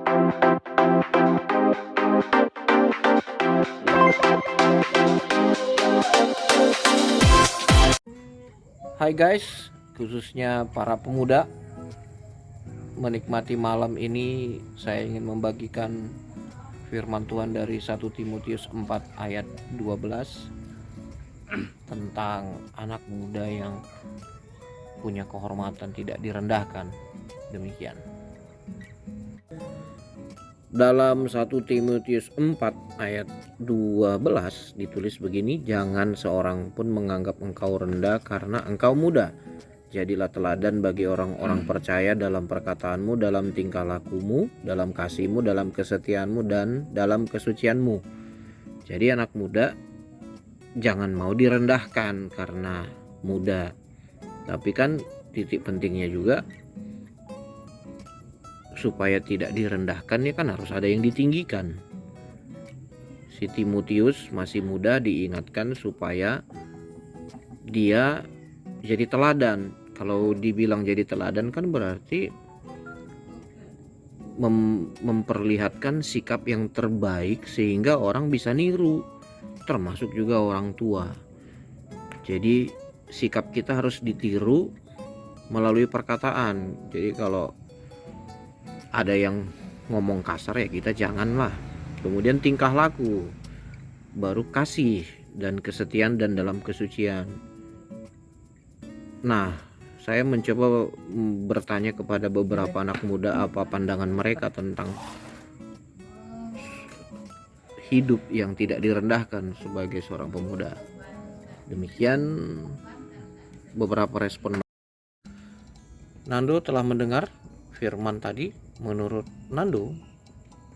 Hai guys, khususnya para pemuda, menikmati malam ini saya ingin membagikan firman Tuhan dari 1 Timotius 4 ayat 12 tentang anak muda yang punya kehormatan tidak direndahkan. Demikian. Dalam 1 Timotius 4 ayat 12 ditulis begini, jangan seorang pun menganggap engkau rendah karena engkau muda. Jadilah teladan bagi orang-orang percaya dalam perkataanmu, dalam tingkah lakumu, dalam kasihmu, dalam kesetiaanmu, dan dalam kesucianmu. Jadi anak muda jangan mau direndahkan karena muda. Tapi kan titik pentingnya juga supaya tidak direndahkan ya kan harus ada yang ditinggikan. Si Timotius masih muda diingatkan supaya dia jadi teladan. Kalau dibilang jadi teladan kan berarti memperlihatkan sikap yang terbaik sehingga orang bisa niru, termasuk juga orang tua. Jadi sikap kita harus ditiru melalui perkataan. Jadi kalau ada yang ngomong kasar ya kita janganlah. Kemudian tingkah laku, baru kasih dan kesetiaan dan dalam kesucian. Nah, saya mencoba bertanya kepada beberapa anak muda apa pandangan mereka tentang hidup yang tidak direndahkan sebagai seorang pemuda. Demikian beberapa respon. Nando telah mendengar firman tadi. Menurut Nando,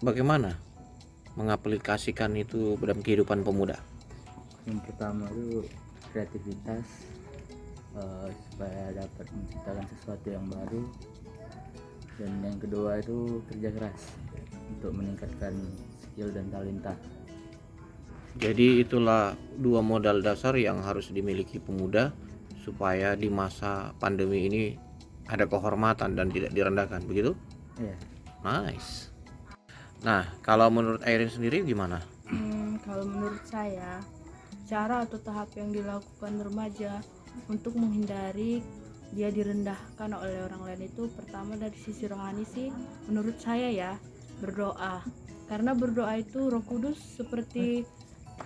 bagaimana mengaplikasikan itu dalam kehidupan pemuda? Yang pertama itu kreativitas, supaya dapat menciptakan sesuatu yang baru. Dan yang kedua itu kerja keras untuk meningkatkan skill dan talenta. Jadi itulah dua modal dasar yang harus dimiliki pemuda supaya di masa pandemi ini ada kehormatan dan tidak direndahkan, begitu? Iya. Nice. Nah, kalau menurut Airin sendiri gimana? Kalau menurut saya, cara atau tahap yang dilakukan remaja untuk menghindari dia direndahkan oleh orang lain itu pertama dari sisi rohani sih, menurut saya ya, berdoa. Karena berdoa itu Roh Kudus seperti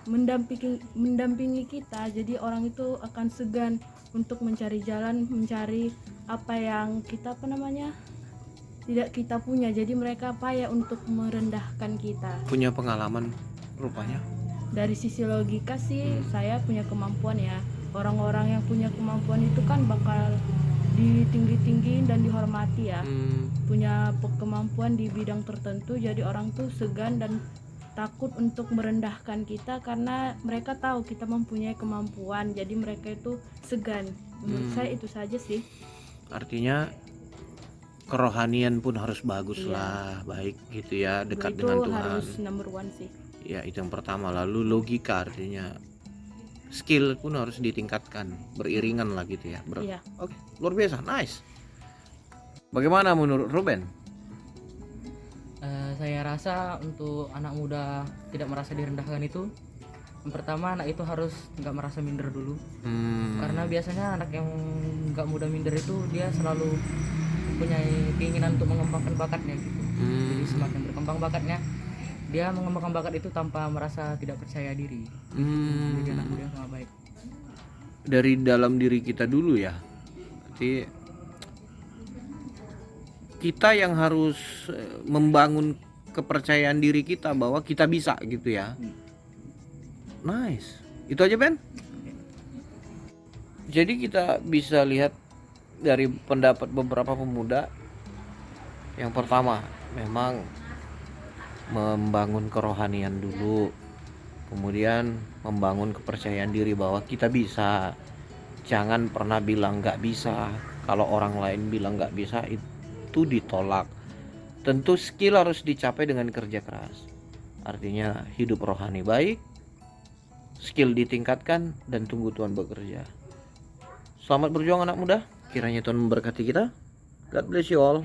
mendampingi kita, jadi orang itu akan segan untuk mencari jalan, mencari apa yang kita tidak kita punya. Jadi mereka payah untuk merendahkan kita. Punya pengalaman rupanya. Dari sisi logika sih saya punya kemampuan ya. Orang-orang yang punya kemampuan itu kan bakal ditinggi-tinggiin dan dihormati ya. Punya kemampuan di bidang tertentu, jadi orang tuh segan dan takut untuk merendahkan kita karena mereka tahu kita mempunyai kemampuan. Jadi mereka itu segan. Menurut saya itu saja sih. Artinya kerohanian pun harus bagus lah, baik gitu ya, dekat Itu dengan Tuhan. harus number one sih. Ya itu yang pertama. Lalu logika, artinya skill pun harus ditingkatkan beriringan lah gitu ya, bro. Iya. Oke, luar biasa, nice. Bagaimana menurut Ruben? Saya rasa untuk anak muda tidak merasa direndahkan itu, yang pertama anak itu harus nggak merasa minder dulu. Karena biasanya anak yang nggak mudah minder itu dia selalu punya keinginan untuk mengembangkan bakatnya gitu. Jadi semakin berkembang bakatnya, dia mengembangkan bakat itu tanpa merasa tidak percaya diri. Jadi anak muda yang sangat baik. Dari dalam diri kita dulu ya. Berarti kita yang harus membangun kepercayaan diri kita bahwa kita bisa gitu ya. Nice. Itu aja Ben. Jadi kita bisa lihat dari pendapat beberapa pemuda. Yang pertama, memang membangun kerohanian dulu. Kemudian membangun kepercayaan diri bahwa kita bisa. Jangan pernah bilang gak bisa. Kalau orang lain bilang gak bisa, itu ditolak. Tentu skill harus dicapai dengan kerja keras. Artinya hidup rohani baik, skill ditingkatkan, dan tunggu Tuhan bekerja. Selamat berjuang anak muda. Kiranya Tuhan memberkati kita. God bless you all.